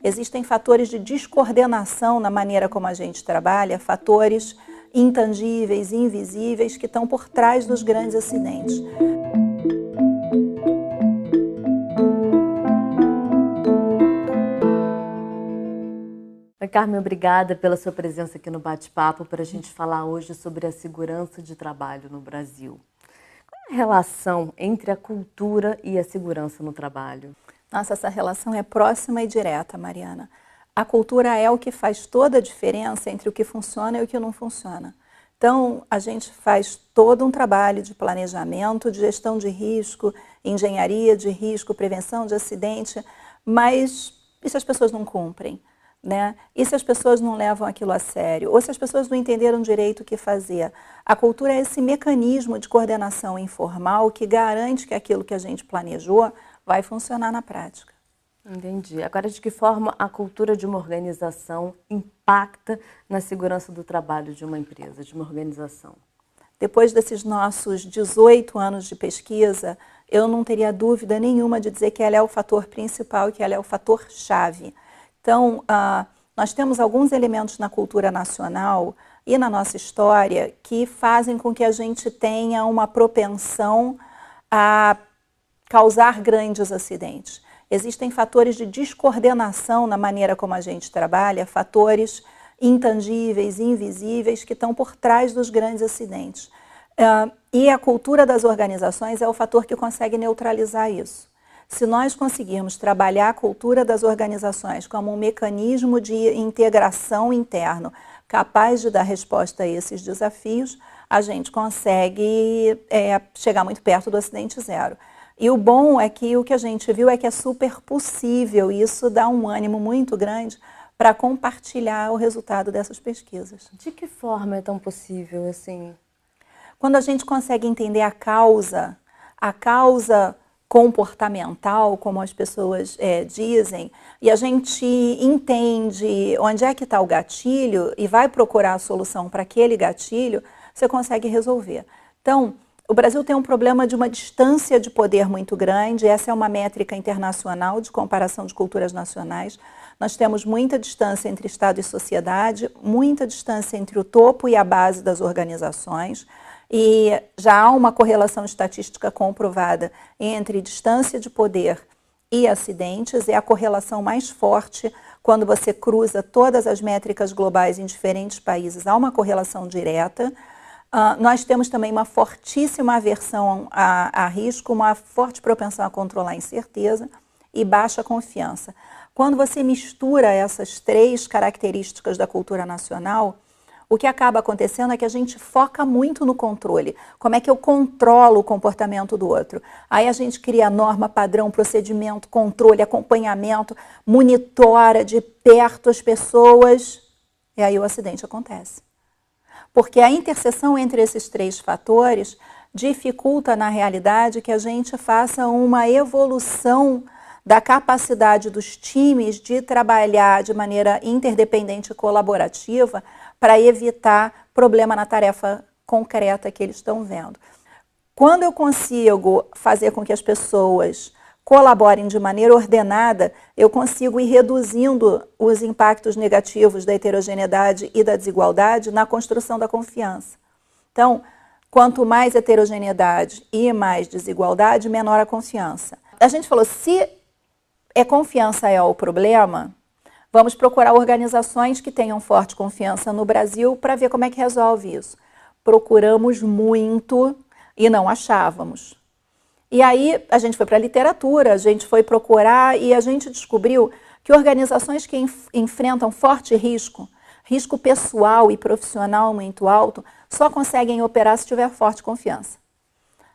Existem fatores de descoordenação na maneira como a gente trabalha, fatores intangíveis, invisíveis, que estão por trás dos grandes acidentes. Carmen, obrigada pela sua presença aqui no Bate-Papo para a gente falar hoje sobre a segurança de trabalho no Brasil. Qual é a relação entre a cultura e a segurança no trabalho? Nossa, essa relação é próxima e direta, Mariana. A cultura é o que faz toda a diferença entre o que funciona e o que não funciona. Então, a gente faz todo um trabalho de planejamento, de gestão de risco, engenharia de risco, prevenção de acidente, mas e se as pessoas não cumprem? Né? E se as pessoas não levam aquilo a sério? Ou se as pessoas não entenderam direito o que fazer? A cultura é esse mecanismo de coordenação informal que garante que aquilo que a gente planejou vai funcionar na prática. Entendi. Agora, de que forma a cultura de uma organização impacta na segurança do trabalho de uma empresa, de uma organização? Depois desses nossos 18 anos de pesquisa, eu não teria dúvida nenhuma de dizer que ela é o fator principal e que ela é o fator chave. Então, nós temos alguns elementos na cultura nacional e na nossa história que fazem com que a gente tenha uma propensão a causar grandes acidentes. Existem fatores de descoordenação na maneira como a gente trabalha, fatores intangíveis, invisíveis, que estão por trás dos grandes acidentes. E a cultura das organizações é o fator que consegue neutralizar isso. Se nós conseguirmos trabalhar a cultura das organizações como um mecanismo de integração interno capaz de dar resposta a esses desafios, a gente consegue chegar muito perto do acidente zero. E o bom é que o que a gente viu é que é super possível, e isso dá um ânimo muito grande para compartilhar o resultado dessas pesquisas. De que forma é tão possível assim? Quando a gente consegue entender a causa comportamental, como as pessoas dizem, e a gente entende onde é que está o gatilho e vai procurar a solução para aquele gatilho, você consegue resolver. Então, o Brasil tem um problema de uma distância de poder muito grande, essa é uma métrica internacional de comparação de culturas nacionais. Nós temos muita distância entre Estado e sociedade, muita distância entre o topo e a base das organizações, e já há uma correlação estatística comprovada entre distância de poder e acidentes, é a correlação mais forte quando você cruza todas as métricas globais em diferentes países, há uma correlação direta. Nós temos também uma fortíssima aversão a risco, uma forte propensão a controlar a incerteza e baixa confiança. Quando você mistura essas três características da cultura nacional, o que acaba acontecendo é que a gente foca muito no controle. Como é que eu controlo o comportamento do outro? Aí a gente cria norma, padrão, procedimento, controle, acompanhamento, monitora de perto as pessoas, e aí o acidente acontece. Porque a interseção entre esses três fatores dificulta, na realidade, que a gente faça uma evolução da capacidade dos times de trabalhar de maneira interdependente e colaborativa para evitar problema na tarefa concreta que eles estão vendo. Quando eu consigo fazer com que as pessoas colaborem de maneira ordenada, eu consigo ir reduzindo os impactos negativos da heterogeneidade e da desigualdade na construção da confiança. Então, quanto mais heterogeneidade e mais desigualdade, menor a confiança. A gente falou, se confiança é o problema, vamos procurar organizações que tenham forte confiança no Brasil para ver como é que resolve isso. Procuramos muito e não achávamos. E aí a gente foi para a literatura, a gente foi procurar e a gente descobriu que organizações que enfrentam forte risco, risco pessoal e profissional muito alto, só conseguem operar se tiver forte confiança.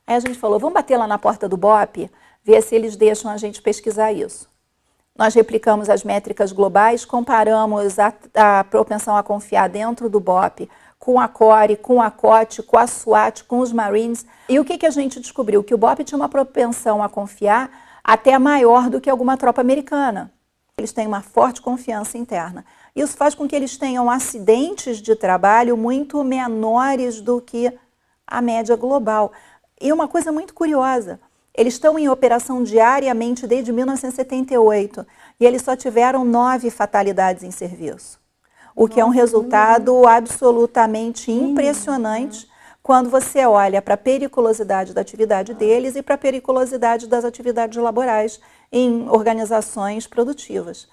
Aí a gente falou, vamos bater lá na porta do BOP, ver se eles deixam a gente pesquisar isso. Nós replicamos as métricas globais, comparamos a propensão a confiar dentro do BOP com a CORE, com a COT, com a SWAT, com os Marines. E o que a gente descobriu? Que o BOP tinha uma propensão a confiar até maior do que alguma tropa americana. Eles têm uma forte confiança interna. Isso faz com que eles tenham acidentes de trabalho muito menores do que a média global. E uma coisa muito curiosa, Eles estão em operação diariamente desde 1978 e eles só tiveram 9 fatalidades em serviço. O que é um resultado absolutamente impressionante quando você olha para a periculosidade da atividade deles e para a periculosidade das atividades laborais em organizações produtivas.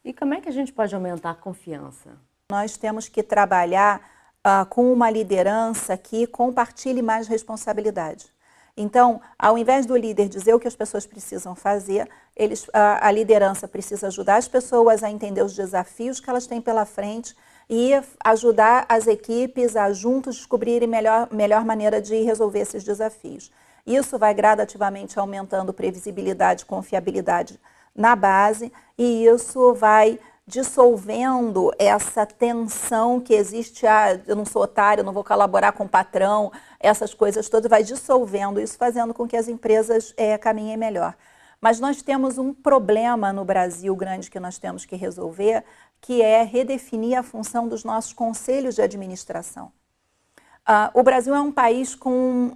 E como é que a gente pode aumentar a confiança? Nós temos que trabalhar com uma liderança que compartilhe mais responsabilidade. Então, ao invés do líder dizer o que as pessoas precisam fazer, a liderança precisa ajudar as pessoas a entender os desafios que elas têm pela frente e ajudar as equipes a juntos descobrirem melhor maneira de resolver esses desafios. Isso vai gradativamente aumentando previsibilidade e confiabilidade na base e isso vai dissolvendo essa tensão que existe, eu não sou otário, eu não vou colaborar com o patrão, essas coisas todas, vai dissolvendo isso, fazendo com que as empresas caminhem melhor. Mas nós temos um problema no Brasil grande que nós temos que resolver, que é redefinir a função dos nossos conselhos de administração. O Brasil é um país com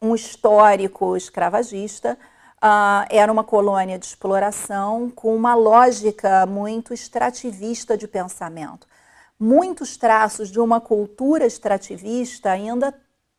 um histórico escravagista, era uma colônia de exploração com uma lógica muito extrativista de pensamento. Muitos traços de uma cultura extrativista ainda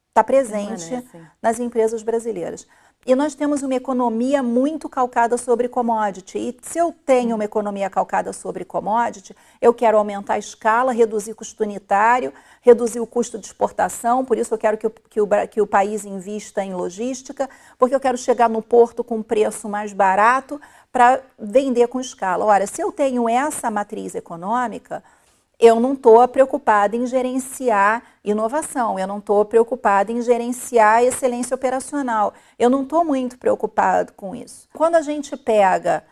está presente nas empresas brasileiras. E nós temos uma economia muito calcada sobre commodity. E se eu tenho uma economia calcada sobre commodity, eu quero aumentar a escala, reduzir custo unitário, reduzir o custo de exportação, por isso eu quero que o país invista em logística, porque eu quero chegar no porto com um preço mais barato para vender com escala. Ora, se eu tenho essa matriz econômica, eu não estou preocupada em gerenciar inovação, eu não estou preocupada em gerenciar excelência operacional, eu não estou muito preocupado com isso. Quando a gente pega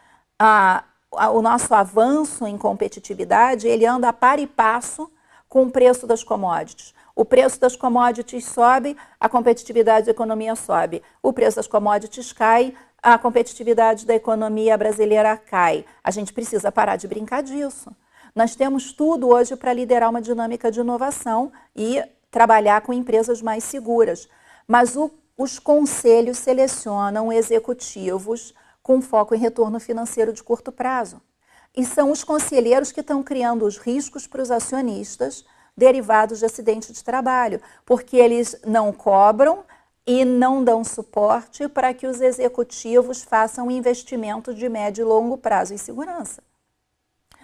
o nosso avanço em competitividade, ele anda a par e passo com o preço das commodities. O preço das commodities sobe, a competitividade da economia sobe. O preço das commodities cai, a competitividade da economia brasileira cai. A gente precisa parar de brincar disso. Nós temos tudo hoje para liderar uma dinâmica de inovação e trabalhar com empresas mais seguras. Mas os conselhos selecionam executivos com foco em retorno financeiro de curto prazo. E são os conselheiros que estão criando os riscos para os acionistas derivados de acidente de trabalho, porque eles não cobram e não dão suporte para que os executivos façam investimento de médio e longo prazo em segurança.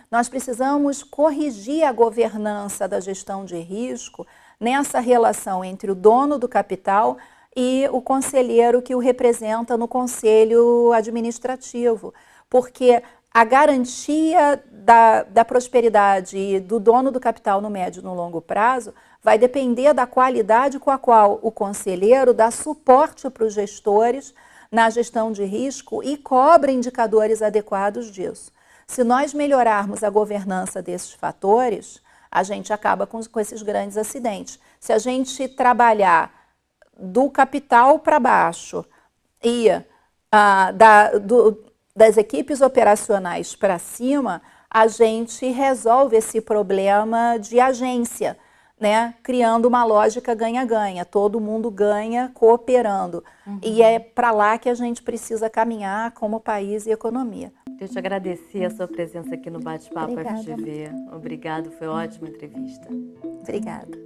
Nós precisamos corrigir a governança da gestão de risco nessa relação entre o dono do capital e o conselheiro que o representa no conselho administrativo, porque a garantia da prosperidade do dono do capital no médio e no longo prazo vai depender da qualidade com a qual o conselheiro dá suporte para os gestores na gestão de risco e cobra indicadores adequados disso. Se nós melhorarmos a governança desses fatores, a gente acaba com esses grandes acidentes. Se a gente trabalhar do capital para baixo e das equipes operacionais para cima, a gente resolve esse problema de agência, né? Criando uma lógica ganha-ganha, todo mundo ganha cooperando. E é para lá que a gente precisa caminhar como país e economia. Deixa eu agradecer a sua presença aqui no Bate-Papo FGV. Obrigado, foi ótima entrevista. Obrigada.